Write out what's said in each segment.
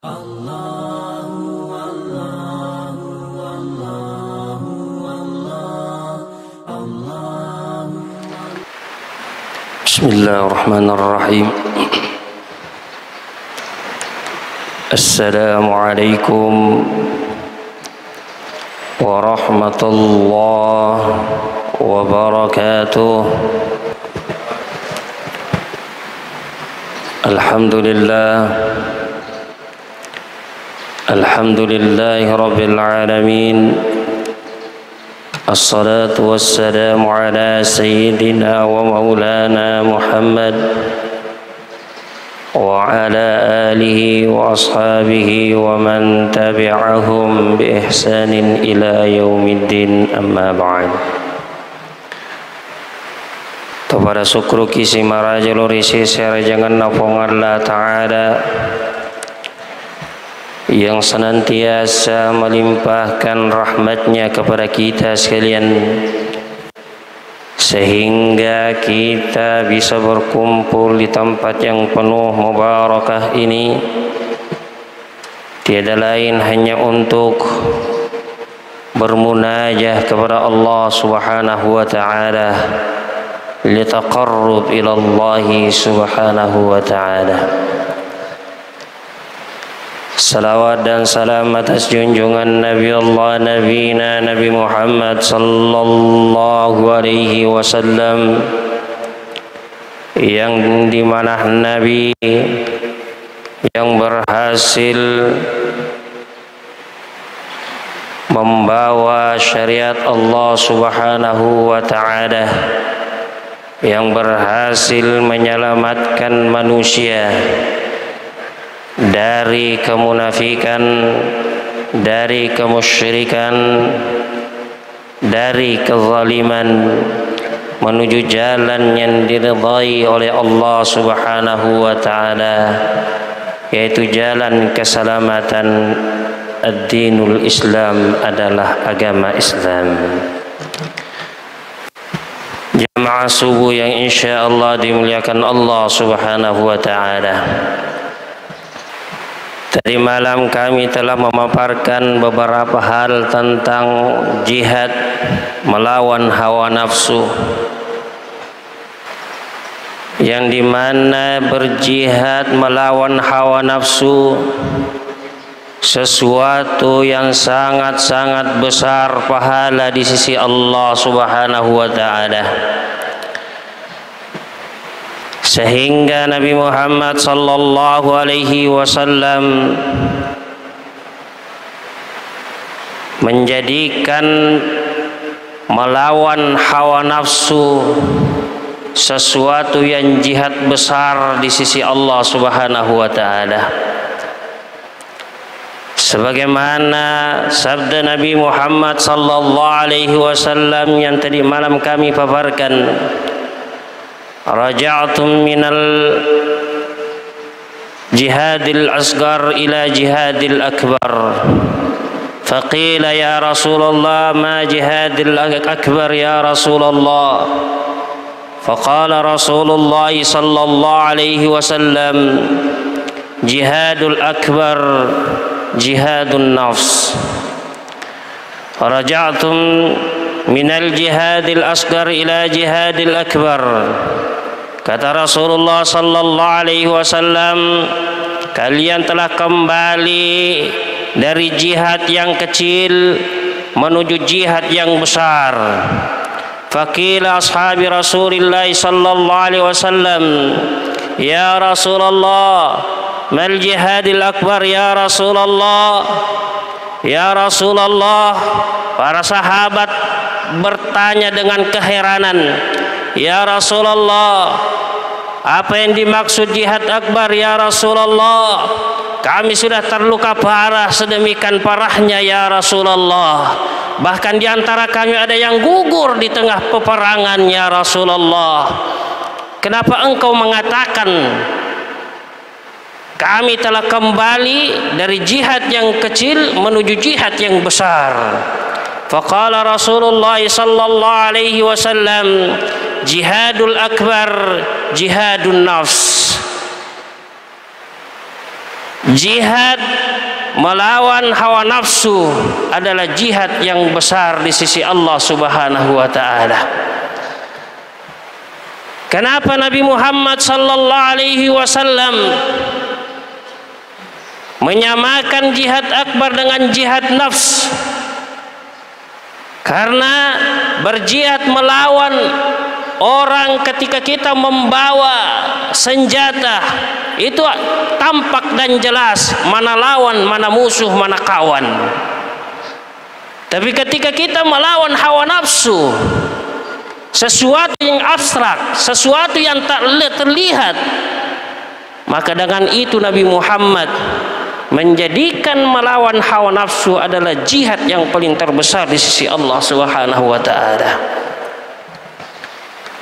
Bismillahirrahmanirrahim. Assalamualaikum warahmatullahi wabarakatuh. Alhamdulillahi rabbil alamin. Assalatu wassalamu ala sayyidina wa maulana Muhammad wa ala alihi wa ashabihi wa man tabi'ahum bi ihsanin ila yaumiddin, amma ba'd. Kepada syukru kisi marajul risi serajangan nafong Allah Ta'ala yang senantiasa melimpahkan rahmatnya kepada kita sekalian, sehingga kita bisa berkumpul di tempat yang penuh mubarakah ini, tiada lain hanya untuk bermunajah kepada Allah Subhanahu wa Ta'ala, litaqarrub ila Allah Subhanahu wa Ta'ala. Salawat dan salam atas junjungan Nabi Allah, Nabi Muhammad sallallahu alaihi wasallam, yang dimana Nabi yang berhasil membawa syariat Allah Subhanahu wa Ta'ala, yang berhasil menyelamatkan manusia dari kemunafikan, dari kemusyrikan, dari kezaliman, menuju jalan yang diridhai oleh Allah Subhanahu wa Ta'ala, yaitu jalan keselamatan. Ad-dinul Islam adalah agama Islam. Jamaah subuh yang insyaallah dimuliakan Allah Subhanahu wa Ta'ala. Tadi malam kami telah memaparkan beberapa hal tentang jihad melawan hawa nafsu, yang dimana berjihad melawan hawa nafsu sesuatu yang sangat-sangat besar pahala di sisi Allah Subhanahu wa Ta'ala, sehingga Nabi Muhammad sallallahu alaihi wasallam menjadikan melawan hawa nafsu sesuatu yang jihad besar di sisi Allah Subhanahu wa Ta'ala, sebagaimana sabda Nabi Muhammad sallallahu alaihi wasallam yang tadi malam kami paparkan, raja'tum minal jihadil asgar ila jihadil akbar. Faqila ya Rasulullah, ma jihadil akbar ya Rasulullah? Faqala Rasulullah sallallahu alaihi wasallam, jihadul akbar jihadun nafs. Raja'tum minal jihadil asgar ila jihadil akbar. Kata Rasulullah sallallahu alaihi wasallam, kalian telah kembali dari jihad yang kecil menuju jihad yang besar. Faqila ashabi Rasulillah sallallahu alaihi wasallam, ya Rasulullah, mal jihadil akbar ya Rasulullah? Ya Rasulullah, para sahabat bertanya dengan keheranan, ya Rasulullah, apa yang dimaksud jihad akbar ya Rasulullah? Kami sudah terluka parah, sedemikian parahnya ya Rasulullah. Bahkan di antara kami ada yang gugur di tengah peperangan ya Rasulullah. Kenapa engkau mengatakan kami telah kembali dari jihad yang kecil menuju jihad yang besar? Faqala Rasulullah sallallahu alaihi wasallam, jihadul akbar jihadun nafs. jihad melawan hawa nafsu adalah jihad yang besar di sisi Allah Subhanahu wa taala. Kenapa Nabi Muhammad sallallahu alaihi wasallam menyamakan jihad akbar dengan jihad nafs? Karena berjihad melawan orang ketika kita membawa senjata itu tampak dan jelas mana lawan, mana musuh, mana kawan. Tapi ketika kita melawan hawa nafsu, sesuatu yang abstrak, sesuatu yang tak terlihat, maka dengan itu Nabi Muhammad menjadikan melawan hawa nafsu adalah jihad yang paling terbesar di sisi Allah Subhanahu wa taala.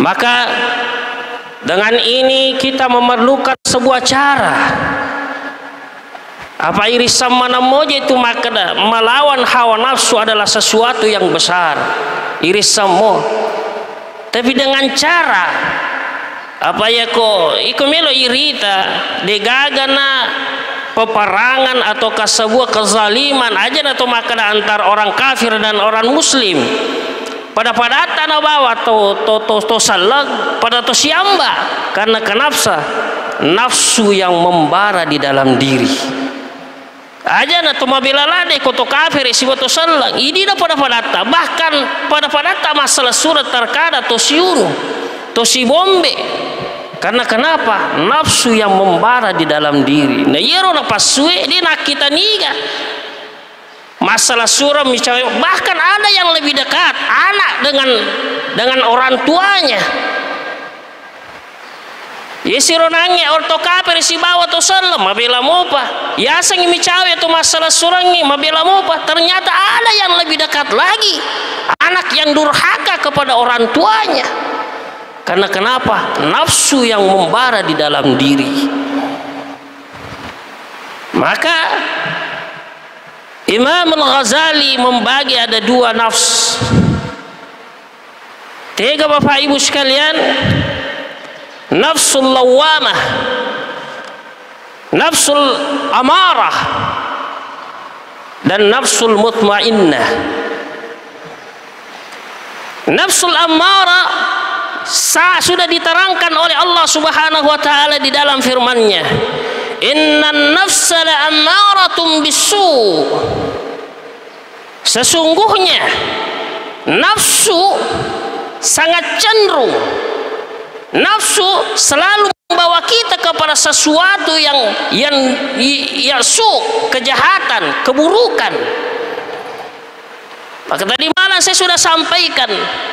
Maka dengan ini kita memerlukan sebuah cara. Apa irisan mana moja itu, maka melawan hawa nafsu adalah sesuatu yang besar. Irisan mo. Tapi dengan cara apa ya ko ikomelo irita degagana peperangan ataukah sebuah kezaliman aja atau maka antar orang kafir dan orang muslim. Pada tanah bawah to salag pada to siamba karena kenapa nafsu yang membara di dalam diri aja na to mabilalade ko to kafir si to salag ini na pada bahkan pada masalah surat terkada to siunu to si bombe karena kenapa nafsu yang membara di dalam diri na yero na pasue di nak kita niga masalah suram misalnya, bahkan ada yang lebih dekat anak dengan orang tuanya. Yesironange orto kafir si bawa to salam mabela mopa. Ya sang micawe to masalah surangi mabela mopa. Ternyata ada yang lebih dekat lagi, anak yang durhaka kepada orang tuanya. Karena kenapa? Nafsu yang membara di dalam diri. Maka Imam Al-Ghazali membagi ada dua nafs. Tiga Bapak Ibu sekalian, nafsul lawamah, nafsul amarah, dan nafsul mutmainnah. Nafsul amarah sudah diterangkan oleh Allah Subhanahu wa taala di dalam firman-Nya. Innan nafsa la'ammaratun bisu. Sesungguhnya nafsu sangat cenderung, nafsu selalu membawa kita kepada sesuatu yang kejahatan, keburukan. Maka tadi malam saya sudah sampaikan,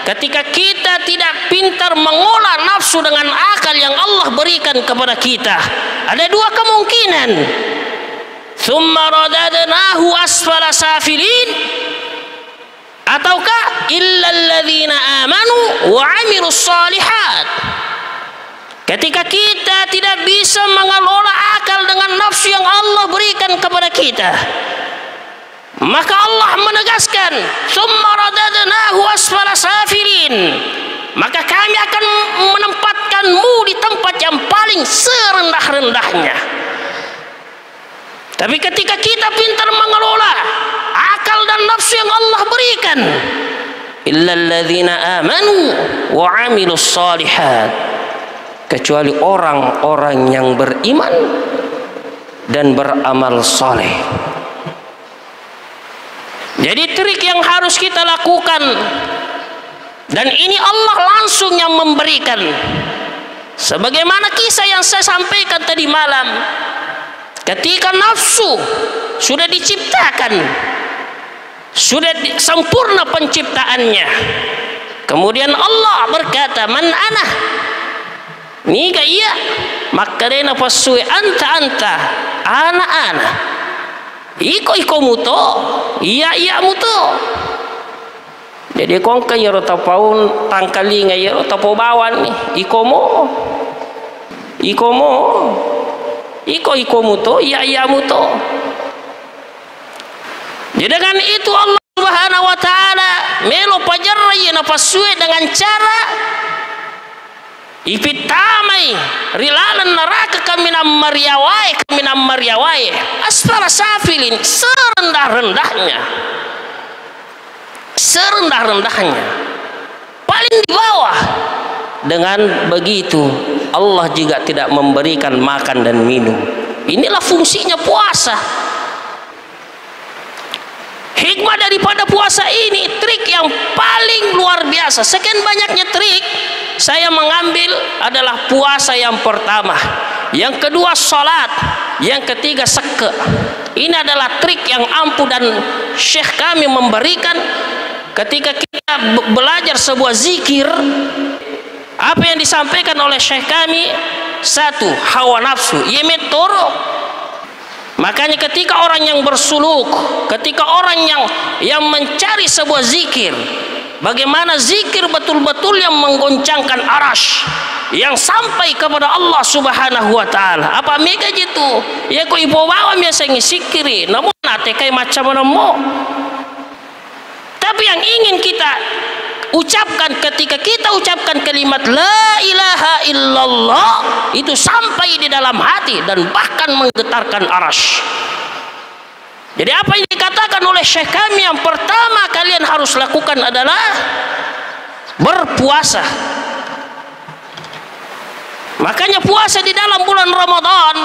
ketika kita tidak pintar mengolah nafsu dengan akal yang Allah berikan kepada kita, ada dua kemungkinan. Tsumma radadnahu asfala safilin, ataukah illal ladzina amanu wa 'amilus shalihat. Ketika kita tidak bisa mengelola akal dengan nafsu yang Allah berikan kepada kita, maka Allah menegaskan summa radadnahu asfala safilin, maka kami akan menempatkanmu di tempat yang paling serendah-rendahnya. Tapi ketika kita pintar mengelola akal dan nafsu yang Allah berikan, illal ladzina amanu wa 'amilus shalihat, kecuali orang-orang yang beriman dan beramal saleh. Jadi trik yang harus kita lakukan, dan ini Allah langsung yang memberikan, sebagaimana kisah yang saya sampaikan tadi malam. Ketika nafsu sudah diciptakan, sudah sempurna penciptaannya, kemudian Allah berkata, man ana niga iya makarena pasue anta ana iko muto iya muto. Jadi kongka yaro tapaun tangkali ngai yaro tapo bawan nih iko muto iya muto. Jadi dengan itu Allah Subhanahu wa taala melo pajarra na pasue dengan cara ipitamai rilalan neraka kaminam mariawai asfala safilin, serendah-rendahnya paling di bawah. Dengan begitu Allah juga tidak memberikan makan dan minum. Inilah fungsinya puasa. Hikmah daripada puasa ini, trik yang paling luar biasa. Sekian banyaknya trik, saya mengambil adalah puasa yang pertama, yang kedua salat, yang ketiga seke. Ini adalah trik yang ampuh dan Syekh kami memberikan ketika kita belajar sebuah zikir. Apa yang disampaikan oleh Syekh kami? Satu, hawa nafsu ia metoro. Makanya ketika orang yang bersuluk, ketika orang yang mencari sebuah zikir, bagaimana zikir betul-betul yang menggoncangkan arash, yang sampai kepada Allah Subhanahu wa taala. Apa mega gitu? Ya ko ibu bawa biasa ngisikiri, namun nate kayak macam mana mau. Tapi yang ingin kita ucapkan ketika kita ucapkan kalimat la ilaha illallah itu sampai di dalam hati dan bahkan menggetarkan arash. Jadi apa yang dikatakan oleh Syekh kami, yang pertama kalian harus lakukan adalah berpuasa. Makanya puasa di dalam bulan Ramadan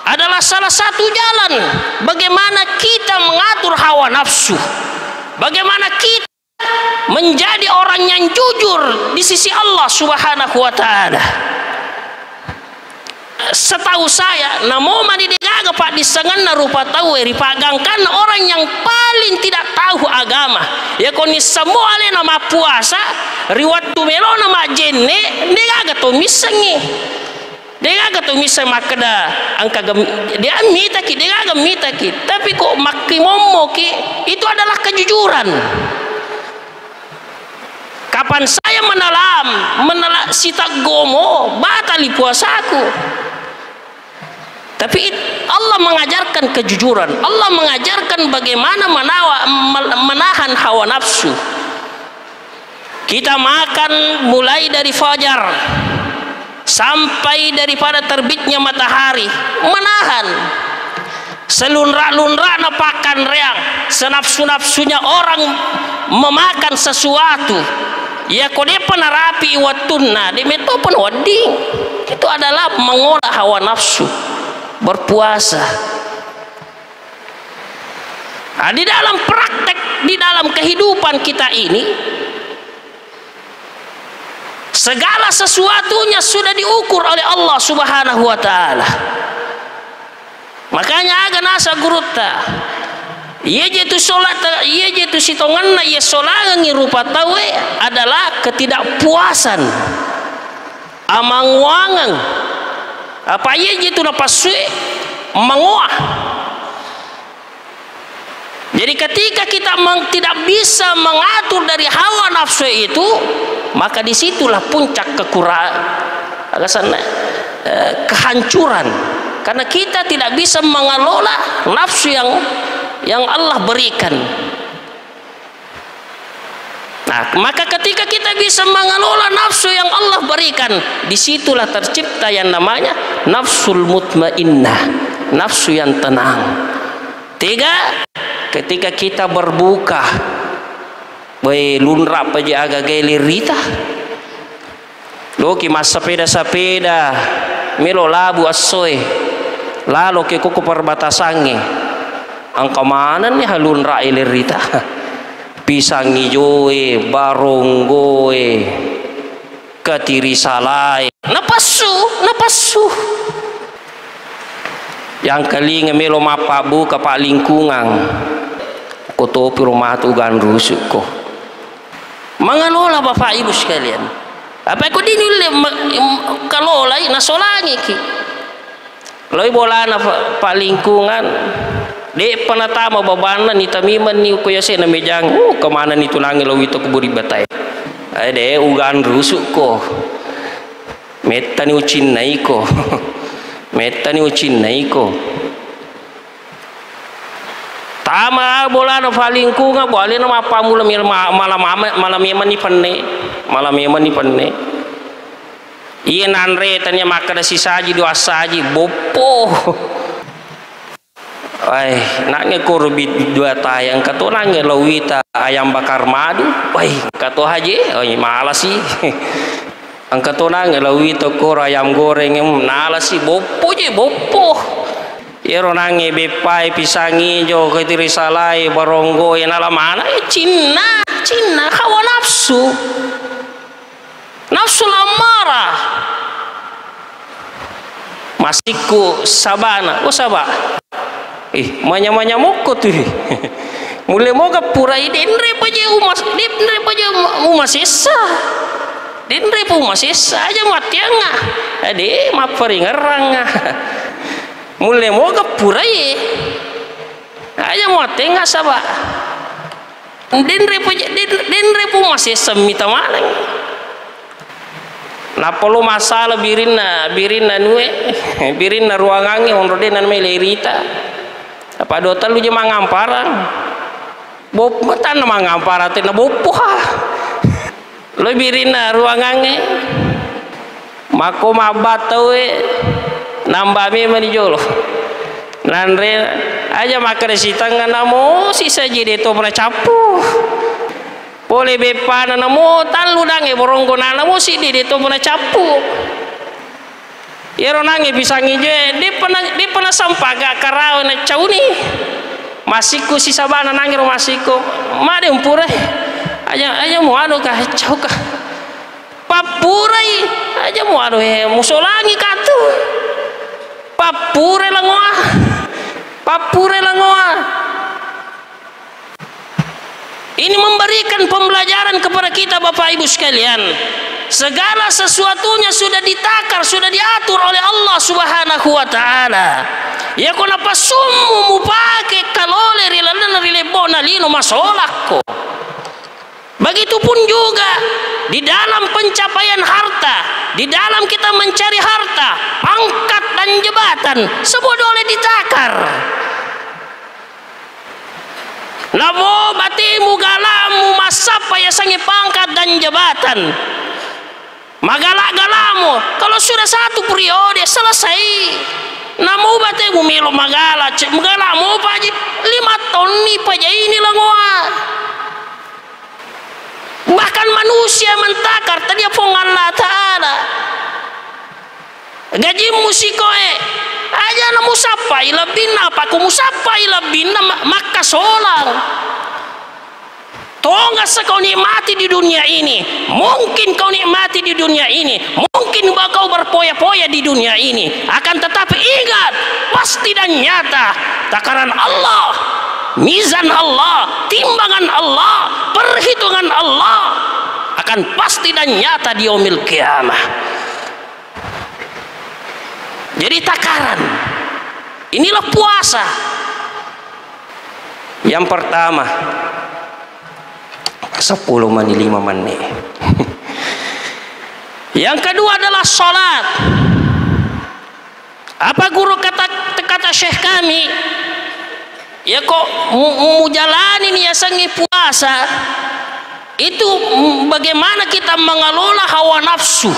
adalah salah satu jalan bagaimana kita mengatur hawa nafsu, bagaimana kita menjadi orang yang jujur di sisi Allah Subhanahu wa taala. Setahu saya, namo mani digaga pak disengan rupa tahu ripagangkan orang yang paling tidak tahu agama. Ya koni semua ale nama puasa, riwat tumelo nama jenne, digaga to misengi. Digaga to miseng makada angka dia mita ki, digaga mita ki. Tapi kok makimomo ki itu adalah kejujuran. Kapan saya menelam sita gomo batali puasaku. Tapi Allah mengajarkan kejujuran. Allah mengajarkan bagaimana menahan hawa nafsu. Kita makan mulai dari fajar sampai daripada terbitnya matahari, menahan. Selunrak-lunrak napakan reang, senafsu-nafsunya orang memakan sesuatu. Ya kode penarapi watunna demeto pun wading. Itu adalah mengolah hawa nafsu. Berpuasa. Nah, di dalam praktek, di dalam kehidupan kita ini, segala sesuatunya sudah diukur oleh Allah Subhanahu wa taala. Makanya aga nasa gurutta ia jatuh solat, ia jatuh sitongan na ia solangi rupa tawe adalah ketidakpuasan, amangwangang. Apa ia jatuh napasui menguah. Jadi ketika kita tidak bisa mengatur dari hawa nafsu itu, maka disitulah puncak kehancuran. Karena kita tidak bisa mengelola nafsu yang Allah berikan. Nah, maka ketika kita bisa mengelola nafsu yang Allah berikan, disitulah tercipta yang namanya nafsul mutmainnah, nafsu yang tenang. Tiga, ketika kita berbuka, lunrap aja agak gelirita, loki mas sepeda melo labu asoy, lalu ke kuku perbatasannya, angka mana nih halun railirita, pisang hijau, barong goe, ketiri salai, napasu. Yang kali ngemelo mapa buka pak lingkungan, kotopi rumah tu gan rusuk ko. Mengelola bapak ibu sekalian. Apa kau dinilai kalola nasolangi ki. Lalu bola na pak lingkungan, de penatama babana ni tamiman ni kuya se na mejang. Kemana ni tunangi lo itu kuburi batai. De ugan rusuk ko. Meta ni ucin naiko. Meta ni ucin naiko. Tama bola na falingkungan boleh na mapamu malam yaman ni panne. iya nanre tanya maka ada sisaji dua saji bopo. Nak ngekur dua tayang kato nange lawita ayam bakar madu. Kato haji, malas sih. Angkato nange lawita kor ayam goreng nalas sih bopo je bopo. Iro nange bepai pisangi jo ketiri salai baronggo yang ala mana? Cina hawa nafsu. Nafsu amarah. Masiku sabana, sabah. Manya moko tuh. Mulai moga pura denre paja umas esa. Denre pa umas esa aja matianga. Ade maparingarang. Mulai moga pura aja matianga sabah. Denre pa umas esa mita manang. Napolo masalah birina ruangannya onrodenan melerita. Apa dota lu je mangamparang bop mata na mangampara teh na bopo ha lo birina ruangange mako mabatau nambah me mani jolo nanre aja makare sitanga namo sisa jide to pernah capu boleh bepana namo talu dange boronggo namo si dide to pernah capu. Ya nange bisa ngije di pernah sampah gak karau na cauni masiku si sabana nange ro masiku made umpure aja mau anu kah cau kah papurai aja mau anu musolangi katu papure langoa ini memberikan pembelajaran kepada kita Bapak Ibu sekalian. Segala sesuatunya sudah ditakar, sudah diatur oleh Allah Subhanahu wa taala. Ya kona pasumu mupake kalole rile bona lino masolako. Begitupun juga di dalam pencapaian harta, di dalam kita mencari harta, pangkat dan jabatan, semua boleh ditakar. Nabo batimu galamu masapa ya sangi pangkat dan jabatan. Magala-galamu kalau sudah satu periode selesai. Namu batimu milo magalamu paji 5 tahun ni paja ini langoa. Bahkan manusia mentakar tadi apa Allah Ta'ala. Gaji musikoe aja na musapa ilabin apa ku musapa ilabin maka solang tonga kau nikmati di dunia ini, mungkin kau nikmati di dunia ini, mungkin kau berpoya-poya di dunia ini, akan tetapi ingat pasti dan nyata takaran Allah, mizan Allah, timbangan Allah, perhitungan Allah akan pasti dan nyata di yaumil qiyamah. Jadi takaran inilah puasa. Yang pertama 10 menit 5 menit. Yang kedua adalah sholat. Apa guru kata syekh kami? Ya kok mau jalanin ya sangi puasa itu bagaimana kita mengelola hawa nafsu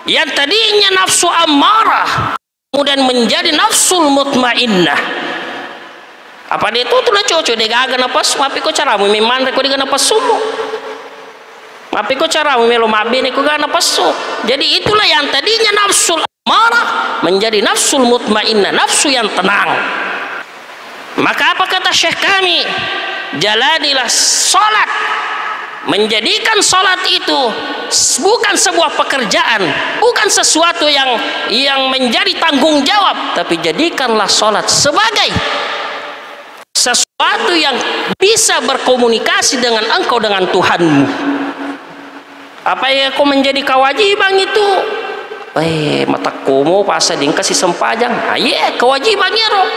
yang tadinya nafsu amarah kemudian menjadi nafsul mutmainnah. Apa dia itu tuh cocok deh gaga napas tapi kok cara memang reko dia napas sumu tapi kok cara melo mabine kok gak napas su. Jadi itulah yang tadinya nafsul amarah menjadi nafsul mutmainnah, nafsu yang tenang. Maka apa kata syekh kami? Jalanilah sholat, menjadikan sholat itu bukan sebuah pekerjaan, bukan sesuatu yang menjadi tanggung jawab, tapi jadikanlah sholat sebagai sesuatu yang bisa berkomunikasi dengan engkau dengan Tuhanmu. Apa yang kau menjadi kewajiban itu? Mata komo pasa dingkasih sempajang. Kewajibannya roh.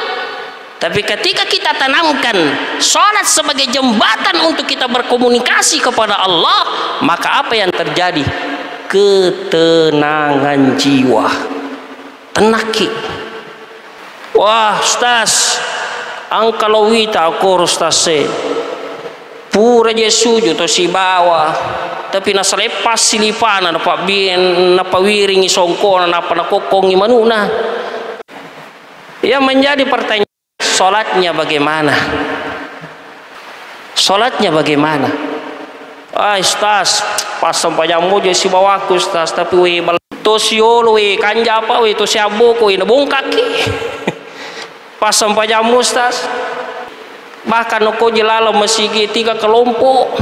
Tapi ketika kita tanamkan sholat sebagai jembatan untuk kita berkomunikasi kepada Allah, maka apa yang terjadi? Ketenangan jiwa. Tenaki. Wah, Ustaz, angkalawita aku Ustaz. pura je suju to si bawah tapi na selepas silipana na pak bin na pawiringi songkona na pa nakokongi manuna. Ya menjadi pertanyaan, salatnya bagaimana? Salatnya bagaimana? Ustaz, pas sampai jamu je si bawaku ustaz, tapi we to siolo we kanja apa we to siabo ko ina bongkaki. Pas sampai jamu ustaz, bahkan ko jelalo masigi 3 kelompok.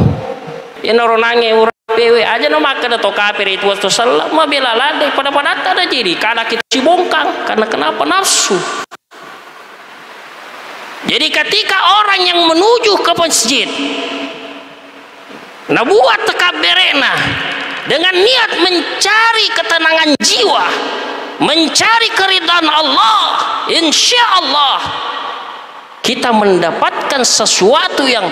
Ina ronange pewe aja no makan atau kafir itu waktu salat mah bela lade pada ada jadi karena kita si bongkang karena kenapa nafsu. Jadi ketika orang yang menuju ke masjid nah buat tekaberena dengan niat mencari ketenangan jiwa, mencari keridhaan Allah, insya Allah kita mendapatkan sesuatu yang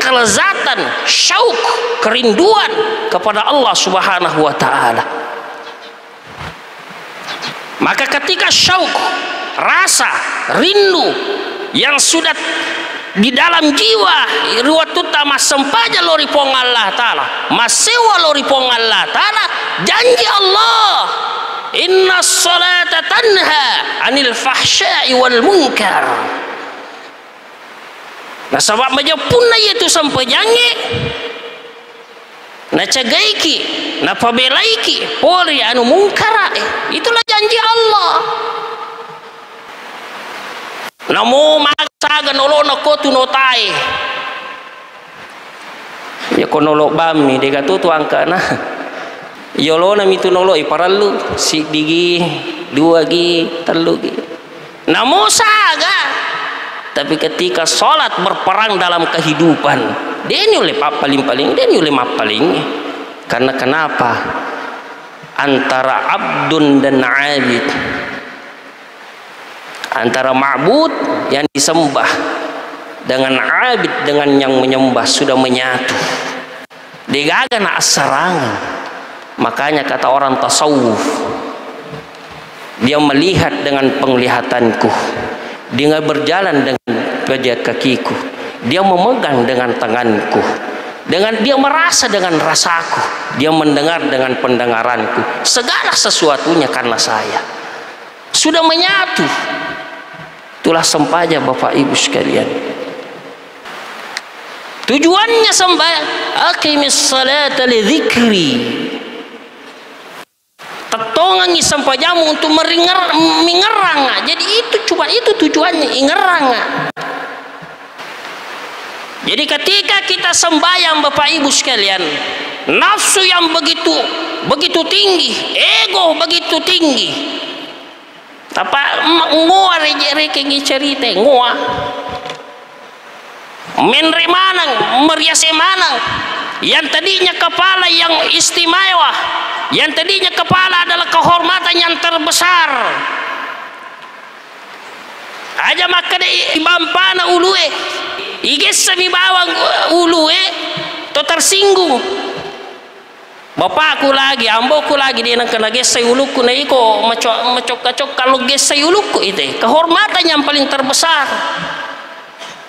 kelezatan, syauk, kerinduan kepada Allah Subhanahu wa taala. Maka ketika syauk, rasa, rindu yang sudah di dalam jiwa ruwatuta masempaja lori pong Allah taala, masewa lori pong Allah taala, janji Allah, inna salata tanha anil fahsya'i wal munkar. Nah sebab majapuna yaitu sampai jange na cagaiki na pabelaiki pori anu mungkara, itulah janji Allah. Namo maksaga nolona ko tunotai ya konolo bami de gatu tu angka na yolona mitu noloi paralu si digi 2 gi 3 gi namo saga. Tapi ketika sholat berperang dalam kehidupan, dia oleh paling dia oleh paling. Karena kenapa? Antara abdun dan abid, antara ma'bud yang disembah dengan abid dengan yang menyembah sudah menyatu. Digagana as-sarangan. Makanya kata orang tasawuf, dia melihat dengan penglihatanku, dia berjalan dengan pijak kakiku, dia memegang dengan tanganku, dia merasa dengan rasaku, dia mendengar dengan pendengaranku, segala sesuatunya karena saya sudah menyatu. Itulah sempaja Bapak Ibu sekalian. Tujuannya sembahyang, aqimis salata li dzikri, tetongangi sampajamu untuk mengerang. Jadi itu tujuannya, ingerang. Jadi ketika kita sembahyang Bapak Ibu sekalian, nafsu yang begitu tinggi, ego begitu tinggi, tapa ngoa reke cerita ngoa menre manang meriase manang, yang tadinya kepala yang istimewa, yang tadinya kepala adalah kehormatan yang terbesar, aja maka de ibampana ulue igesa mi bawang ulue to tersinggung. Bapakku lagi, amboku lagi dia nak kena gesai uluku na iko macok kalau gesai uluku itu kehormatan yang paling terbesar.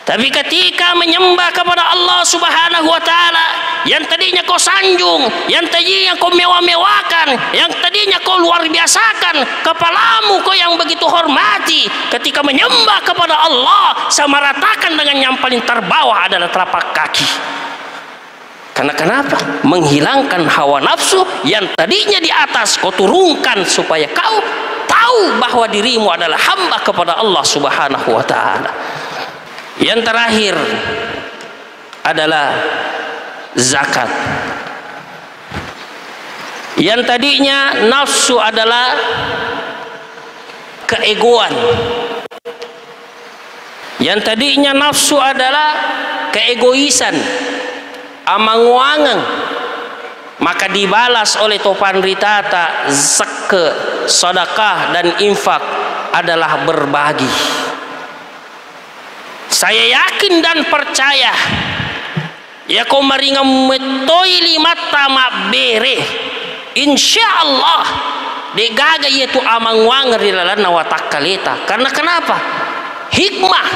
Tapi ketika menyembah kepada Allah Subhanahu wa taala, yang tadinya kau sanjung, yang tadinya kau mewah-mewahkan, yang tadinya kau luar biasakan, kepalamu kau yang begitu hormati, ketika menyembah kepada Allah sama ratakan dengan yang paling terbawah adalah telapak kaki. Karena kenapa? Menghilangkan hawa nafsu yang tadinya di atas kau turunkan supaya kau tahu bahwa dirimu adalah hamba kepada Allah Subhanahu wa taala. Yang terakhir adalah zakat. Yang tadinya nafsu adalah keegoan, yang tadinya nafsu adalah keegoisan, amanguangan, maka dibalas oleh topan ritata zakat, sedekah dan infak adalah berbagi. Saya yakin dan percaya ya kau maringam metoi lima tamak bere, insya Allah degaga yaitu amangwang rilalan nawatakaleta. Karena kenapa? Hikmah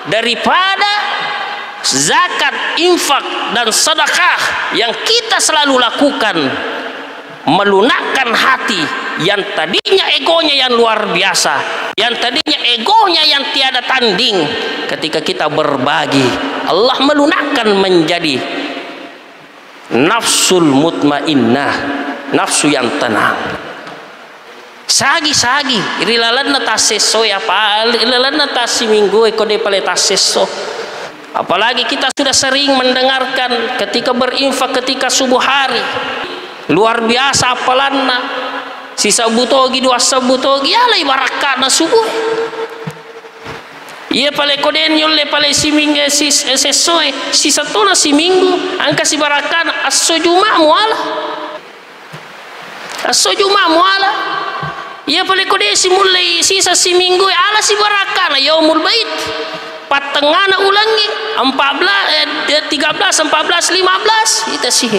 daripada zakat, infak, dan sedekah yang kita selalu lakukan melunakkan hati yang tadinya egonya yang luar biasa, yang tadinya egonya yang tiada tanding. Ketika kita berbagi, Allah melunakkan menjadi nafsul mutmainnah, nafsu yang tenang. Sagi rilalan na taseso ya pa, rilalan na tasiminggu ekode pale taseso. Apalagi kita sudah sering mendengarkan ketika berinfak ketika subuh hari, luar biasa apalanna sisa butogi dua sabutogi ya lai barakana subuh. Iya pale koden yolle pale siminggu sesoe sisa tona siminggu angka si barakana asojuma muala, asojuma muala. Iya pale kode si mulai sisa siminggu ala si barakana yaumul bait patengana ulangi 13 14 15 itu sih.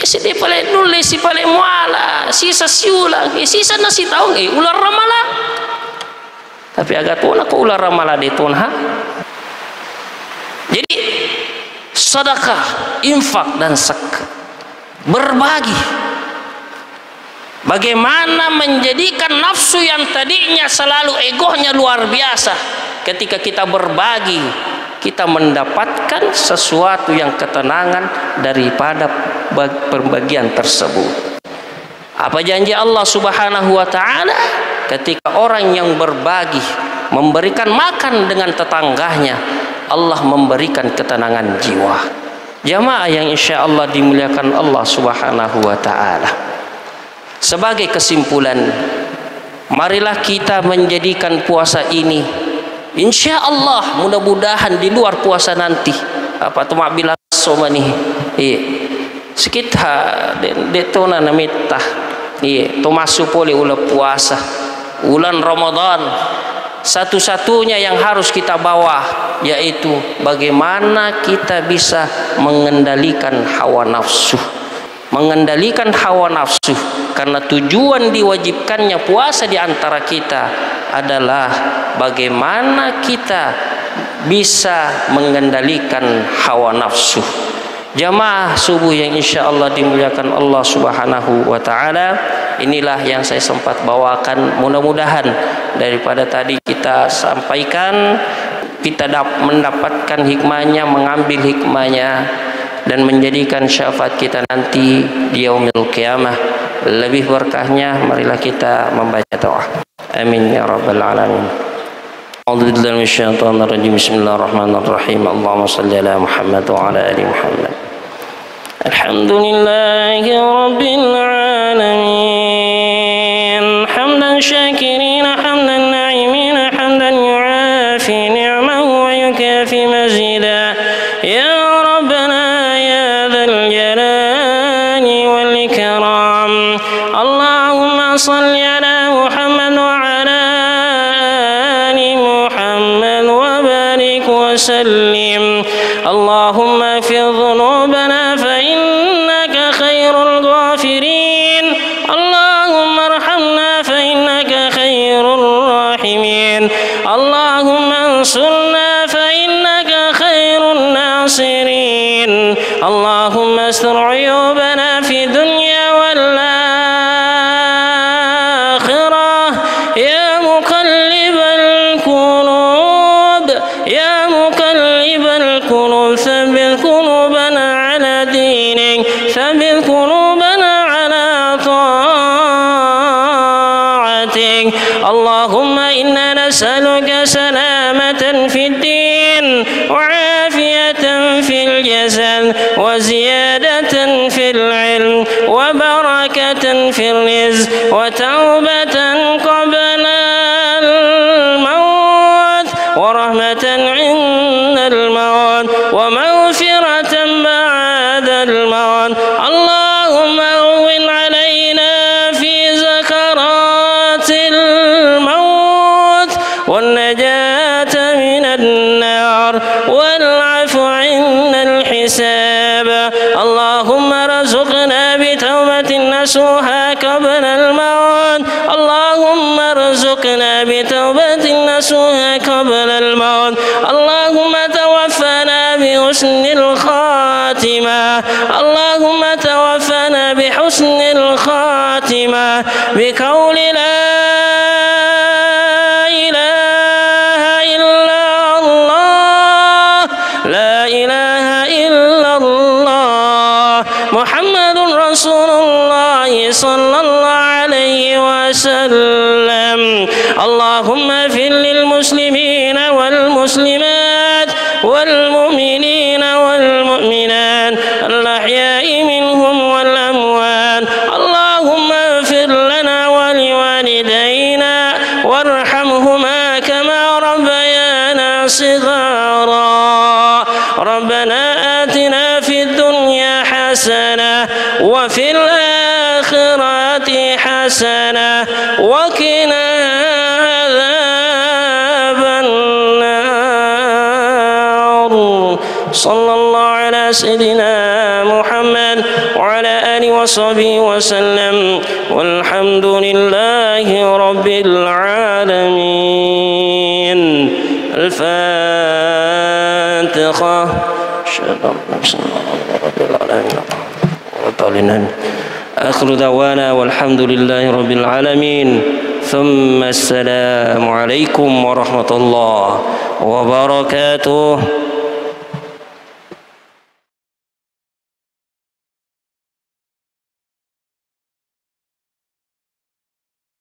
Si de pale nulle si pale muala sisa siulang sisa nasi tahu ular ramala. Tapi agak tuna ko ular ramala de tuna. Jadi sedekah, infak dan zakat, berbagi. Bagaimana menjadikan nafsu yang tadinya selalu egonya luar biasa, ketika kita berbagi kita mendapatkan sesuatu yang ketenangan daripada perbagian tersebut. Apa janji Allah Subhanahu wa taala? Ketika orang yang berbagi memberikan makan dengan tetangganya, Allah memberikan ketenangan jiwa. Jamaah yang insya Allah dimuliakan Allah Subhanahu wa taala. Sebagai kesimpulan, marilah kita menjadikan puasa ini, insya Allah mudah-mudahan di luar puasa nanti, apa tu mak bilang soma nih, sekitar detona namitah, tu masuk boleh ulah puasa, bulan Ramadan. Satu-satunya yang harus kita bawa yaitu bagaimana kita bisa mengendalikan hawa nafsu. Mengendalikan hawa nafsu, karena tujuan diwajibkannya puasa di antara kita adalah bagaimana kita bisa mengendalikan hawa nafsu. Jamaah subuh yang insya Allah dimuliakan Allah Subhanahu wa taala, inilah yang saya sempat bawakan. Mudah-mudahan daripada tadi kita sampaikan kita mendapatkan hikmahnya, mengambil hikmahnya, dan menjadikan syafaat kita nanti di yaumil qiyamah. Lebih berkahnya marilah kita membaca doa. Amin ya rabbal alamin. A'udzu billahi minasyaitonir rajim. Bismillahirrahmanirrahim. Allahumma shalli ala Muhammad wa ala ali Muhammad. Alhamdulillahi rabbil alamin. Hamdan syakirin, hamdan na'imin, hamdan yu'afi ni'amahu wa yukafi mazida. Ya Rabbana صل على محمد وعلى آل محمد وبارك وسلم. اللهم اغفر ذنوبنا فإنك خير الغافرين. اللهم ارحمنا فإنك خير الراحمين. اللهم انصرنا فإنك خير الناصرين. اللهم استر عيوبنا في الدنيا والآخرة. ثبت قلوبنا على دينك، ثبت قلوبنا على طاعتك. اللهم إنا نسألك سلامة في الدين وعافية في الجسد وزيادة في العلم وبركة في الرزق وتوبة قبل الموت ورحمة عند الموت ومغفرة بعد الموت. اللهم هون علينا في سكرات الموت والنجاة من النار والعفو عند الحساب. اللهم ارزقنا بتوبة نصوحا قبل الموت. اللهم ارزقنا بتوبة ينقصها قبل الموت. اللهم توفنا بحسن الخاتمة، اللهم توفنا بحسن الخاتمة بقول لا إله إلا الله، لا إله إلا الله محمد رسول الله صلى الله عليه وسلم. اللهم اغفر للمسلمين والمسلمات والمؤمنين والمؤمنات الأحياء منهم والأموات. اللهم اغفر لنا ولوالدينا وارحمهما كما ربيانا صغارا. ربنا آتنا في الدنيا حسنة وفي الآخرة حسنة وقنا عذاب النار. صلى الله على سيدنا محمد وعلى آله وصحبه وسلم، والحمد لله رب العالمين. الفاتحة. آخر دعوانا والحمد لله رب العالمين، ثم السلام عليكم ورحمة الله وبركاته.